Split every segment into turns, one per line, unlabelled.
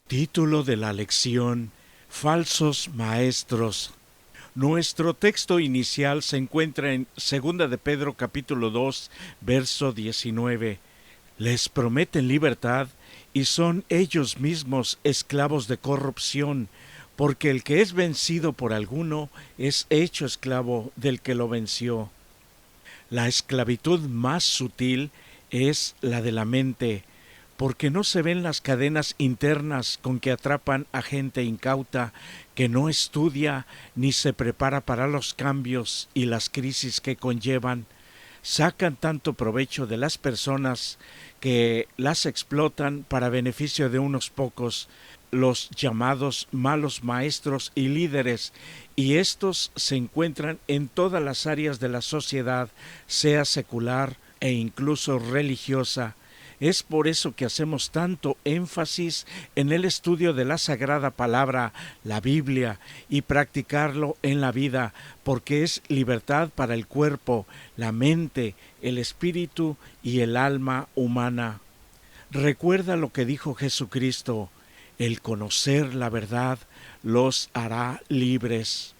Título de la lección: Falsos maestros. Nuestro texto inicial se encuentra en 2 de Pedro capítulo 2, verso 19. Les prometen libertad y son ellos mismos esclavos de corrupción, porque el que es vencido por alguno es hecho esclavo del que lo venció. La esclavitud más sutil es la de la mente, porque no se ven las cadenas internas con que atrapan a gente incauta que no estudia ni se prepara para los cambios y las crisis que conllevan. Sacan tanto provecho de las personas que las explotan para beneficio de unos pocos, los llamados malos maestros y líderes, y estos se encuentran en todas las áreas de la sociedad, sea secular e incluso religiosa. Es por eso que hacemos tanto énfasis en el estudio de la Sagrada Palabra, la Biblia, y practicarlo en la vida, porque es libertad para el cuerpo, la mente, el espíritu y el alma humana. Recuerda lo que dijo Jesucristo: el conocer la verdad los hará libres.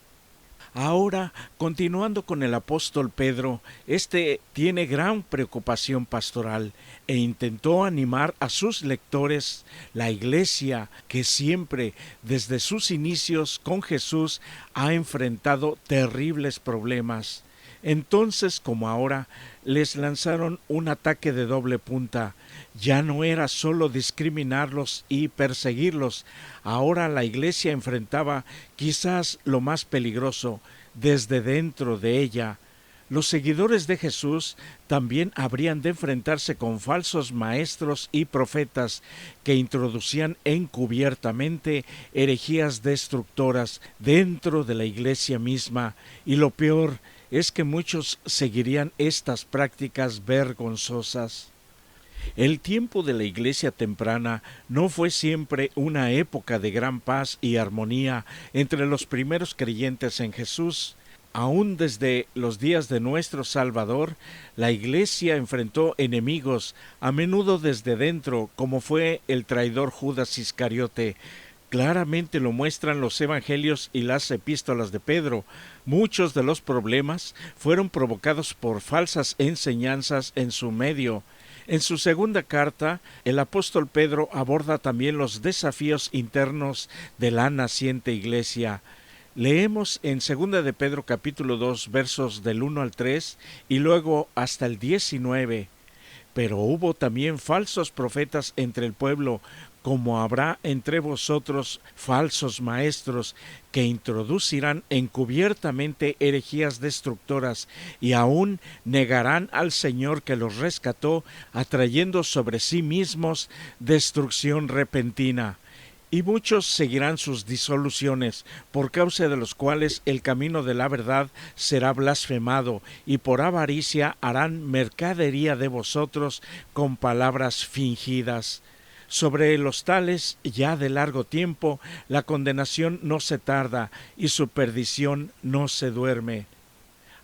Ahora, continuando con el apóstol Pedro, este tiene gran preocupación pastoral e intentó animar a sus lectores, la iglesia que siempre, desde sus inicios con Jesús, ha enfrentado terribles problemas. Entonces, como ahora, les lanzaron un ataque de doble punta. Ya no era solo discriminarlos y perseguirlos. Ahora la iglesia enfrentaba quizás lo más peligroso: desde dentro de ella. Los seguidores de Jesús también habrían de enfrentarse con falsos maestros y profetas que introducían encubiertamente herejías destructoras dentro de la iglesia misma, y lo peor es que muchos seguirían estas prácticas vergonzosas. El tiempo de la iglesia temprana no fue siempre una época de gran paz y armonía entre los primeros creyentes en Jesús. Aún desde los días de nuestro Salvador, la iglesia enfrentó enemigos, a menudo desde dentro, como fue el traidor Judas Iscariote. Claramente lo muestran los evangelios y las epístolas de Pedro. Muchos de los problemas fueron provocados por falsas enseñanzas en su medio. En su segunda carta, el apóstol Pedro aborda también los desafíos internos de la naciente iglesia. Leemos en 2 de Pedro capítulo 2 versos del 1 al 3 y luego hasta el 19. Pero hubo también falsos profetas entre el pueblo, como habrá entre vosotros falsos maestros, que introducirán encubiertamente herejías destructoras, y aún negarán al Señor que los rescató, atrayendo sobre sí mismos destrucción repentina. Y muchos seguirán sus disoluciones, por causa de los cuales el camino de la verdad será blasfemado, y por avaricia harán mercadería de vosotros con palabras fingidas. Sobre los tales, ya de largo tiempo, la condenación no se tarda, y su perdición no se duerme.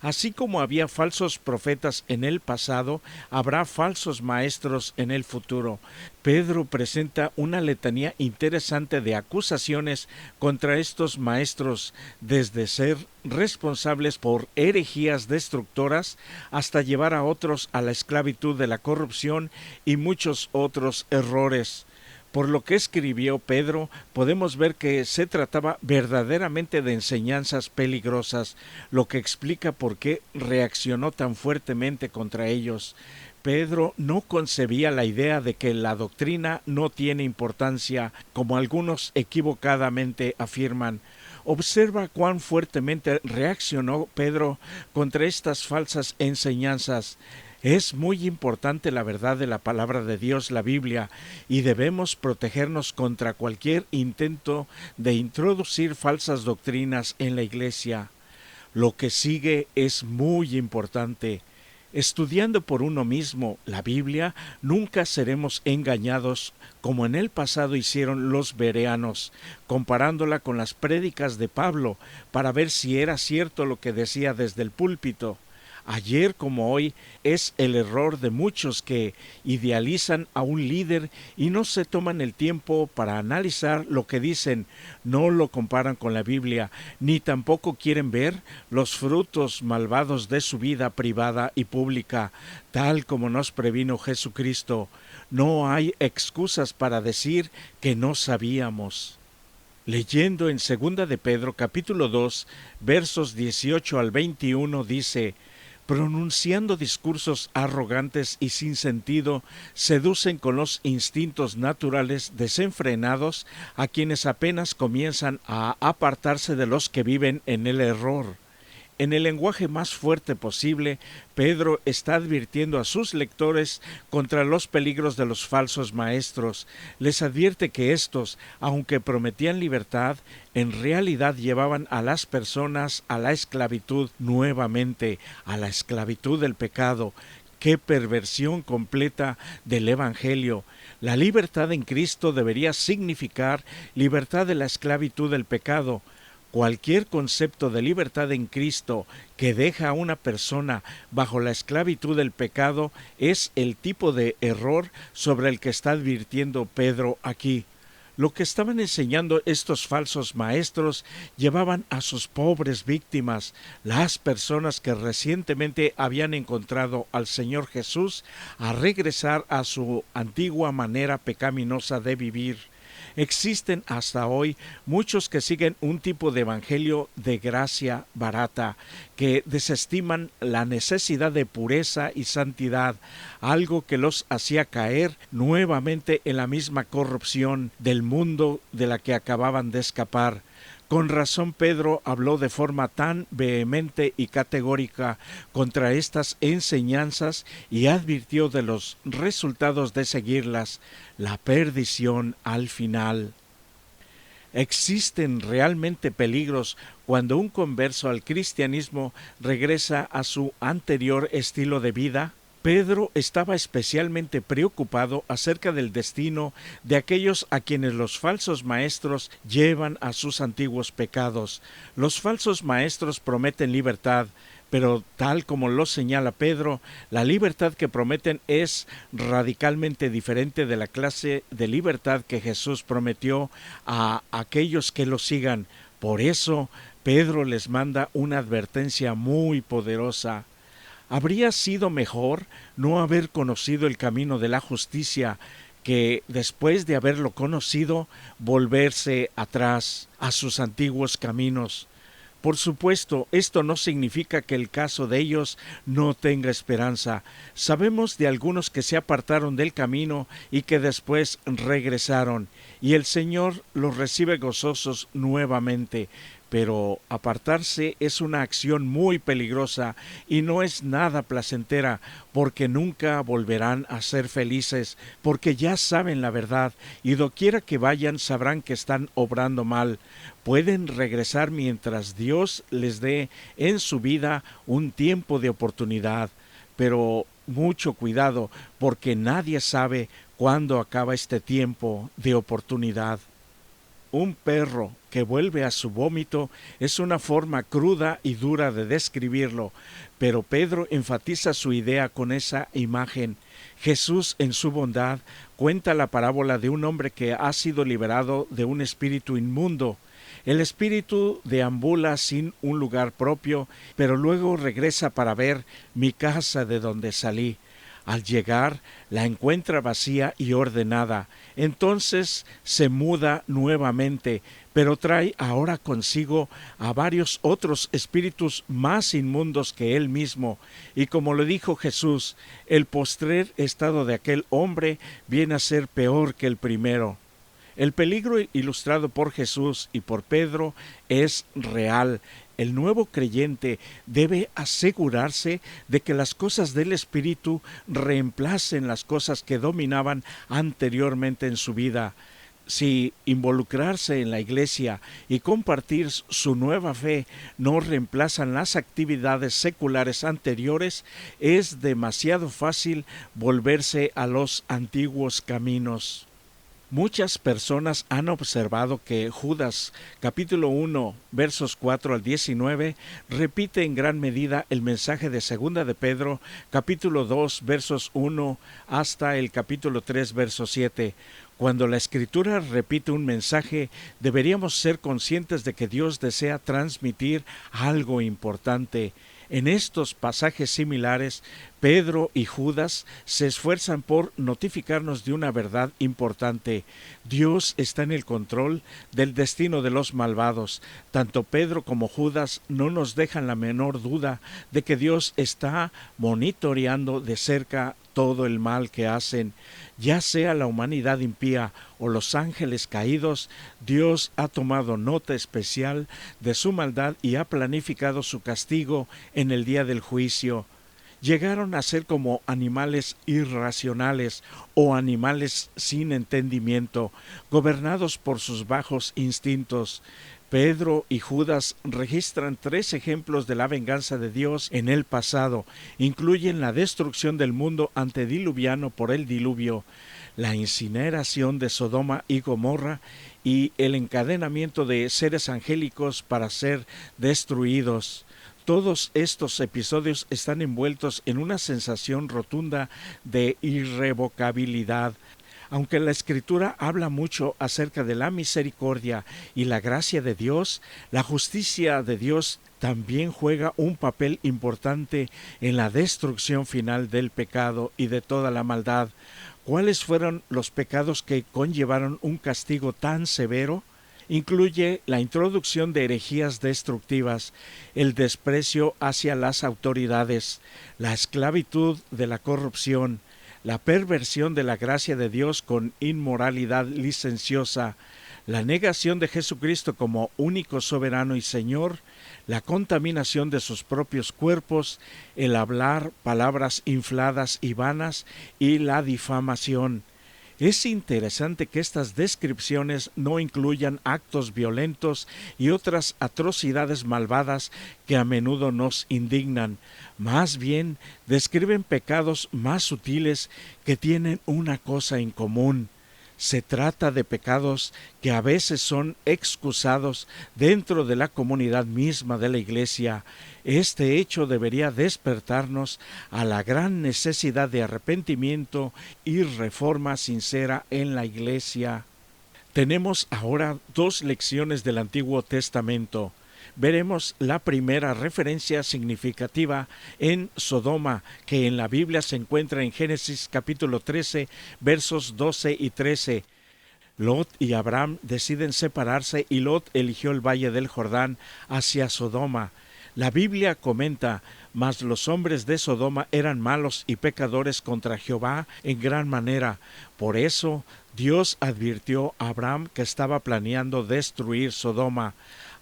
Así como había falsos profetas en el pasado, habrá falsos maestros en el futuro. Pedro presenta una letanía interesante de acusaciones contra estos maestros, desde ser responsables por herejías destructoras hasta llevar a otros a la esclavitud de la corrupción y muchos otros errores. Por lo que escribió Pedro, podemos ver que se trataba verdaderamente de enseñanzas peligrosas, lo que explica por qué reaccionó tan fuertemente contra ellos. Pedro no concebía la idea de que la doctrina no tiene importancia, como algunos equivocadamente afirman. Observa cuán fuertemente reaccionó Pedro contra estas falsas enseñanzas. Es muy importante la verdad de la palabra de Dios, la Biblia, y debemos protegernos contra cualquier intento de introducir falsas doctrinas en la iglesia. Lo que sigue es muy importante. Estudiando por uno mismo la Biblia, nunca seremos engañados como en el pasado hicieron los bereanos, comparándola con las prédicas de Pablo para ver si era cierto lo que decía desde el púlpito. ayer como hoy, es el error de muchos que idealizan a un líder y no se toman el tiempo para analizar lo que dicen, no lo comparan con la Biblia, ni tampoco quieren ver los frutos malvados de su vida privada y pública, tal como nos previno Jesucristo. No hay excusas para decir que no sabíamos. Leyendo en 2 de Pedro capítulo 2, versos 18 al 21 dice: pronunciando discursos arrogantes y sin sentido, seducen con los instintos naturales desenfrenados a quienes apenas comienzan a apartarse de los que viven en el error. En el lenguaje más fuerte posible, Pedro está advirtiendo a sus lectores contra los peligros de los falsos maestros. Les advierte que estos, aunque prometían libertad, en realidad llevaban a las personas a la esclavitud nuevamente, a la esclavitud del pecado. ¡Qué perversión completa del Evangelio! La libertad en Cristo debería significar libertad de la esclavitud del pecado. Cualquier concepto de libertad en Cristo que deja a una persona bajo la esclavitud del pecado es el tipo de error sobre el que está advirtiendo Pedro aquí. Lo que estaban enseñando estos falsos maestros llevaban a sus pobres víctimas, las personas que recientemente habían encontrado al Señor Jesús, a regresar a su antigua manera pecaminosa de vivir. Existen hasta hoy muchos que siguen un tipo de evangelio de gracia barata, que desestiman la necesidad de pureza y santidad, algo que los hacía caer nuevamente en la misma corrupción del mundo de la que acababan de escapar. Con razón Pedro habló de forma tan vehemente y categórica contra estas enseñanzas y advirtió de los resultados de seguirlas, la perdición al final. ¿Existen realmente peligros cuando un converso al cristianismo regresa a su anterior estilo de vida? Pedro estaba especialmente preocupado acerca del destino de aquellos a quienes los falsos maestros llevan a sus antiguos pecados. Los falsos maestros prometen libertad, pero tal como lo señala Pedro, la libertad que prometen es radicalmente diferente de la clase de libertad que Jesús prometió a aquellos que lo sigan. Por eso, Pedro les manda una advertencia muy poderosa. Habría sido mejor no haber conocido el camino de la justicia que, después de haberlo conocido, volverse atrás a sus antiguos caminos. Por supuesto, esto no significa que el caso de ellos no tenga esperanza. Sabemos de algunos que se apartaron del camino y que después regresaron, y el Señor los recibe gozosos nuevamente. Pero apartarse es una acción muy peligrosa y no es nada placentera, porque nunca volverán a ser felices, porque ya saben la verdad y doquiera que vayan sabrán que están obrando mal. Pueden regresar mientras Dios les dé en su vida un tiempo de oportunidad, pero mucho cuidado, porque nadie sabe cuándo acaba este tiempo de oportunidad. Un perro que vuelve a su vómito es una forma cruda y dura de describirlo, pero Pedro enfatiza su idea con esa imagen. Jesús, en su bondad, cuenta la parábola de un hombre que ha sido liberado de un espíritu inmundo. El espíritu deambula sin un lugar propio, pero luego regresa para ver mi casa de donde salí. Al llegar, la encuentra vacía y ordenada. Entonces se muda nuevamente, pero trae ahora consigo a varios otros espíritus más inmundos que él mismo. Y como le dijo Jesús, el postrer estado de aquel hombre viene a ser peor que el primero. El peligro ilustrado por Jesús y por Pedro es real. El nuevo creyente debe asegurarse de que las cosas del Espíritu reemplacen las cosas que dominaban anteriormente en su vida. Si involucrarse en la iglesia y compartir su nueva fe no reemplazan las actividades seculares anteriores, es demasiado fácil volverse a los antiguos caminos. Muchas personas han observado que Judas, capítulo 1, versos 4 al 19, repite en gran medida el mensaje de Segunda de Pedro, capítulo 2, versos 1 hasta el capítulo 3, verso 7. Cuando la Escritura repite un mensaje, deberíamos ser conscientes de que Dios desea transmitir algo importante. En estos pasajes similares, Pedro y Judas se esfuerzan por notificarnos de una verdad importante. Dios está en el control del destino de los malvados. Tanto Pedro como Judas no nos dejan la menor duda de que Dios está monitoreando de cerca todo el mal que hacen. Ya sea la humanidad impía o los ángeles caídos, Dios ha tomado nota especial de su maldad y ha planificado su castigo en el día del juicio. Llegaron a ser como animales irracionales o animales sin entendimiento, gobernados por sus bajos instintos. Pedro y Judas registran 3 ejemplos de la venganza de Dios en el pasado. Incluyen la destrucción del mundo antediluviano por el diluvio, la incineración de Sodoma y Gomorra y el encadenamiento de seres angélicos para ser destruidos. Todos estos episodios están envueltos en una sensación rotunda de irrevocabilidad. Aunque la Escritura habla mucho acerca de la misericordia y la gracia de Dios, la justicia de Dios también juega un papel importante en la destrucción final del pecado y de toda la maldad. ¿Cuáles fueron los pecados que conllevaron un castigo tan severo? Incluye la introducción de herejías destructivas, el desprecio hacia las autoridades, la esclavitud de la corrupción, la perversión de la gracia de Dios con inmoralidad licenciosa, la negación de Jesucristo como único soberano y Señor, la contaminación de sus propios cuerpos, el hablar palabras infladas y vanas y la difamación. Es interesante que estas descripciones no incluyan actos violentos y otras atrocidades malvadas que a menudo nos indignan. Más bien, describen pecados más sutiles que tienen una cosa en común. Se trata de pecados que a veces son excusados dentro de la comunidad misma de la Iglesia. Este hecho debería despertarnos a la gran necesidad de arrepentimiento y reforma sincera en la Iglesia. Tenemos ahora 2 lecciones del Antiguo Testamento. Veremos la primera referencia significativa en Sodoma, que en la Biblia se encuentra en Génesis capítulo 13, versos 12 y 13. Lot y Abraham deciden separarse y Lot eligió el valle del Jordán hacia Sodoma. La Biblia comenta: mas los hombres de Sodoma eran malos y pecadores contra Jehová en gran manera. Por eso Dios advirtió a Abraham que estaba planeando destruir Sodoma.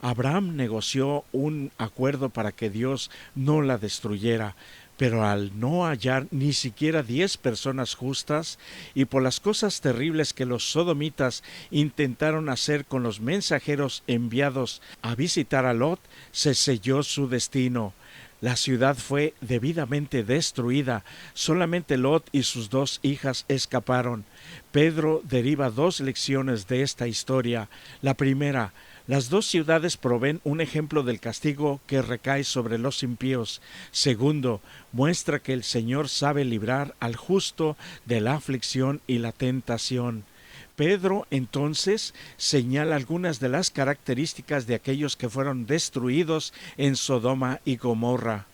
Abraham negoció un acuerdo para que Dios no la destruyera, pero al no hallar ni siquiera 10 personas justas y por las cosas terribles que los sodomitas intentaron hacer con los mensajeros enviados a visitar a Lot, se selló su destino. La ciudad fue debidamente destruida. Solamente Lot y sus 2 hijas escaparon. Pedro deriva 2 lecciones de esta historia. La primera: las 2 ciudades proveen un ejemplo del castigo que recae sobre los impíos. Segundo, muestra que el Señor sabe librar al justo de la aflicción y la tentación. Pedro entonces señala algunas de las características de aquellos que fueron destruidos en Sodoma y Gomorra.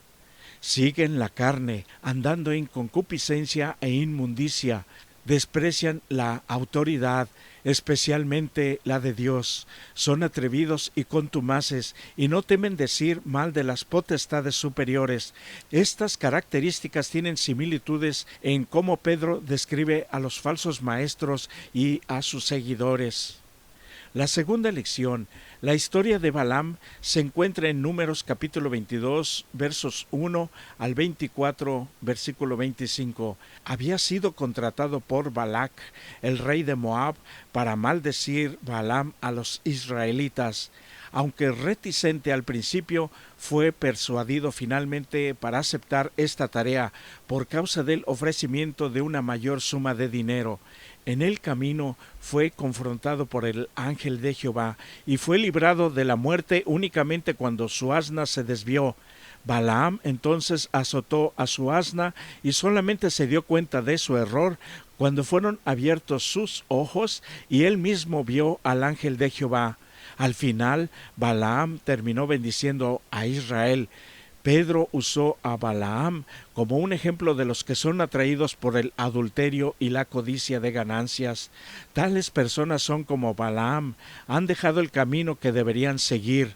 Siguen la carne, andando en concupiscencia e inmundicia, desprecian la autoridad, especialmente la de Dios, son atrevidos y contumaces y no temen decir mal de las potestades superiores. Estas características tienen similitudes en cómo Pedro describe a los falsos maestros y a sus seguidores. La segunda lección: la historia de Balaam se encuentra en Números capítulo 22, versos 1 al 24, versículo 25. Había sido contratado por Balac, el rey de Moab, para maldecir Balaam a los israelitas. aunque reticente al principio, fue persuadido finalmente para aceptar esta tarea por causa del ofrecimiento de una mayor suma de dinero. En el camino fue confrontado por el ángel de Jehová y fue librado de la muerte únicamente cuando su asna se desvió. Balaam entonces azotó a su asna y solamente se dio cuenta de su error cuando fueron abiertos sus ojos y él mismo vio al ángel de Jehová. Al final, Balaam terminó bendiciendo a Israel. Pedro usó a Balaam como un ejemplo de los que son atraídos por el adulterio y la codicia de ganancias. Tales personas son como Balaam, han dejado el camino que deberían seguir.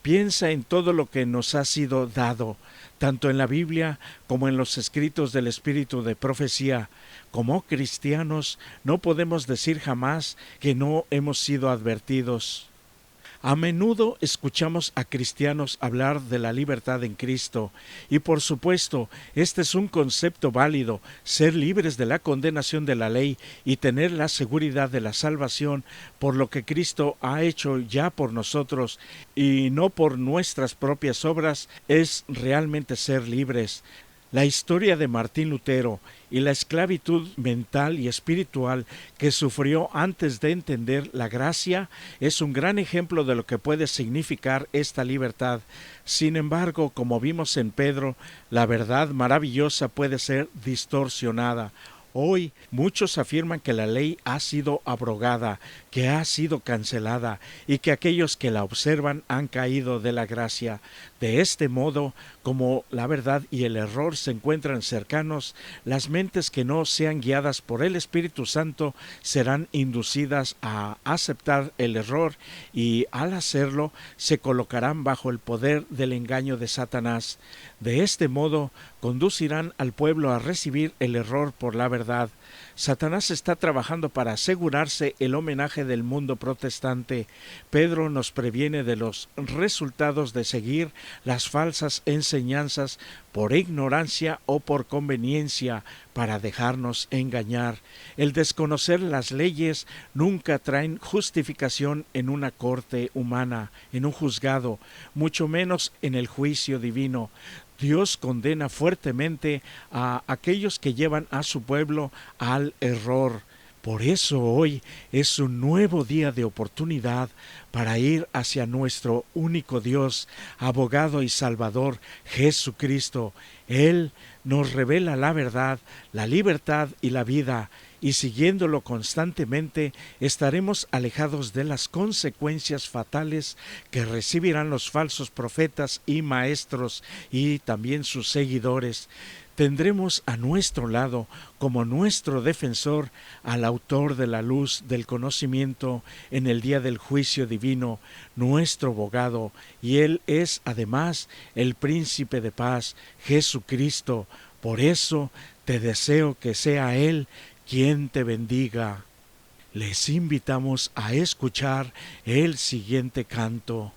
Piensa en todo lo que nos ha sido dado, tanto en la Biblia como en los escritos del Espíritu de profecía. Como cristianos no podemos decir jamás que no hemos sido advertidos. A menudo escuchamos a cristianos hablar de la libertad en Cristo y por supuesto este es un concepto válido, ser libres de la condenación de la ley y tener la seguridad de la salvación por lo que Cristo ha hecho ya por nosotros y no por nuestras propias obras es realmente ser libres. La historia de Martín Lutero y la esclavitud mental y espiritual que sufrió antes de entender la gracia es un gran ejemplo de lo que puede significar esta libertad. Sin embargo, como vimos en Pedro, la verdad maravillosa puede ser distorsionada. Hoy muchos afirman que la ley ha sido abrogada, que ha sido cancelada y que aquellos que la observan han caído de la gracia. De este modo, como la verdad y el error se encuentran cercanos, las mentes que no sean guiadas por el Espíritu Santo serán inducidas a aceptar el error y al hacerlo se colocarán bajo el poder del engaño de Satanás. De este modo, conducirán al pueblo a recibir el error por la verdad. Satanás está trabajando para asegurarse el homenaje del mundo protestante. Pedro nos previene de los resultados de seguir las falsas enseñanzas por ignorancia o por conveniencia para dejarnos engañar. El desconocer las leyes nunca traen justificación en una corte humana, en un juzgado, mucho menos en el juicio divino. Dios condena fuertemente a aquellos que llevan a su pueblo al error. Por eso hoy es un nuevo día de oportunidad para ir hacia nuestro único Dios, abogado y salvador, Jesucristo. Él nos revela la verdad, la libertad y la vida, y siguiéndolo constantemente estaremos alejados de las consecuencias fatales que recibirán los falsos profetas y maestros y también sus seguidores. Tendremos a nuestro lado como nuestro defensor al autor de la luz del conocimiento en el día del juicio divino, nuestro abogado, y él es además el príncipe de paz, Jesucristo. Por eso te deseo que sea él quien te bendiga. Les invitamos a escuchar el siguiente canto.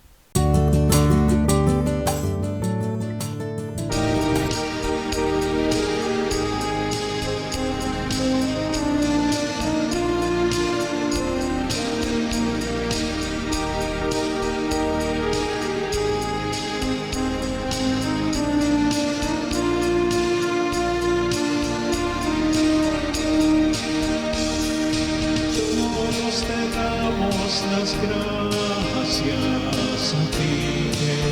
Gracias a ti,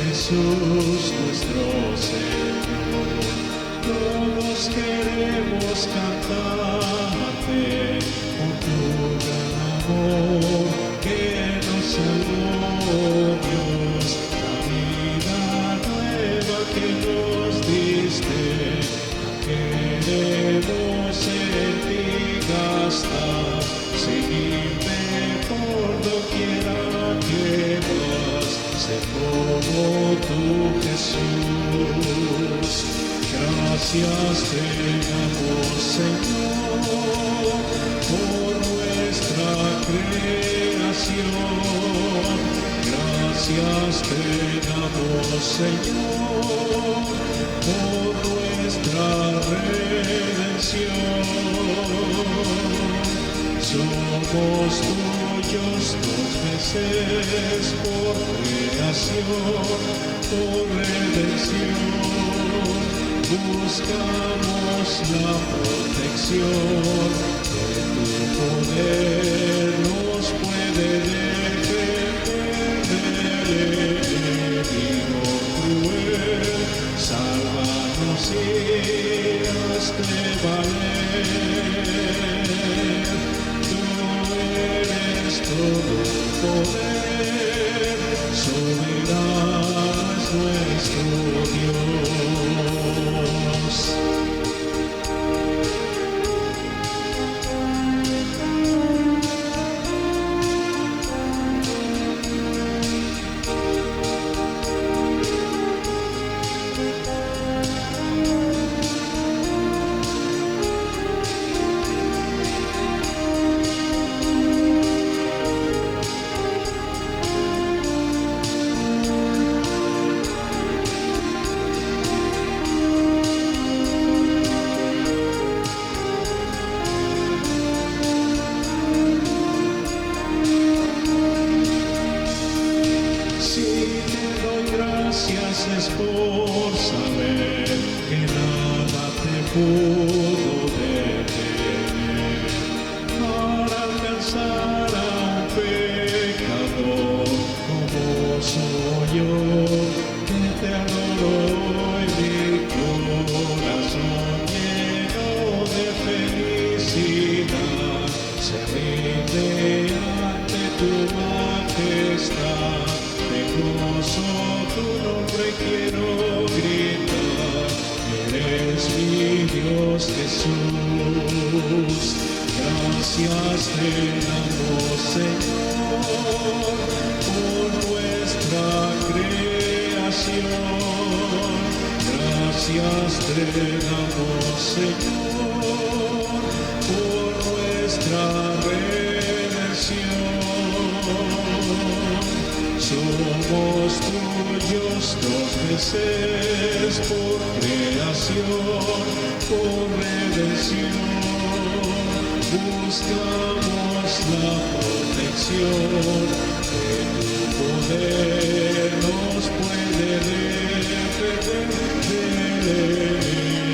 Jesús nuestro Señor. Todos queremos cantarte por tu gran amor que nos salvó, Dios, la vida nueva que nos diste. Queremos en ti gastar, seguirte por doquiera que vas, sé como tú, Jesús. Gracias te damos, Señor, por nuestra creación. Gracias te damos, Señor, por nuestra redención. Somos tuyos 2 veces por creación, por redención. Buscamos la protección de tu poder, nos puede defender del enemigo cruel. Sálvanos y hazte valer. Todo poder, soberano es nuestro Dios. Es por saber que nada te pudo detener para alcanzar a un pecador como soy yo, que te adoro y mi corazón lleno de felicidad se rinde ante tu majestad. De gozo tu nombre quiero gritar, eres mi Dios Jesús. Gracias te damos, Señor, por nuestra creación. Gracias te damos, Señor, por nuestra redención. Somos tuyos 2 veces por creación, por redención. Buscamos la protección de tu poder, nos puede defender del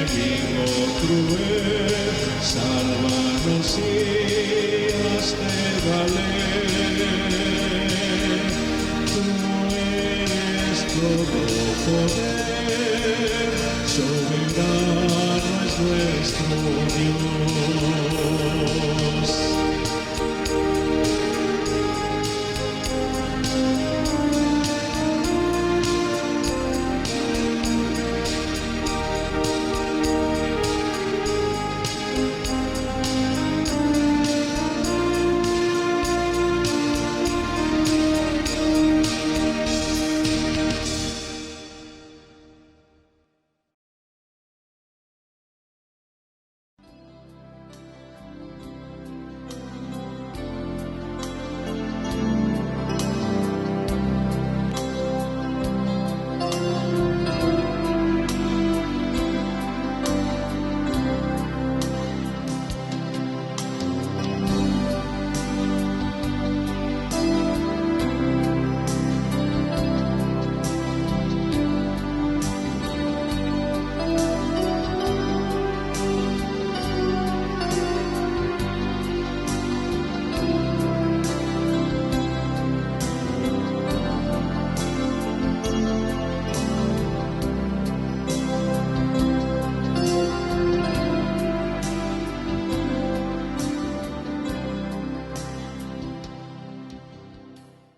enemigo cruel. Sálvanos y hazte valer. Todo poder, soberano es nuestro Dios.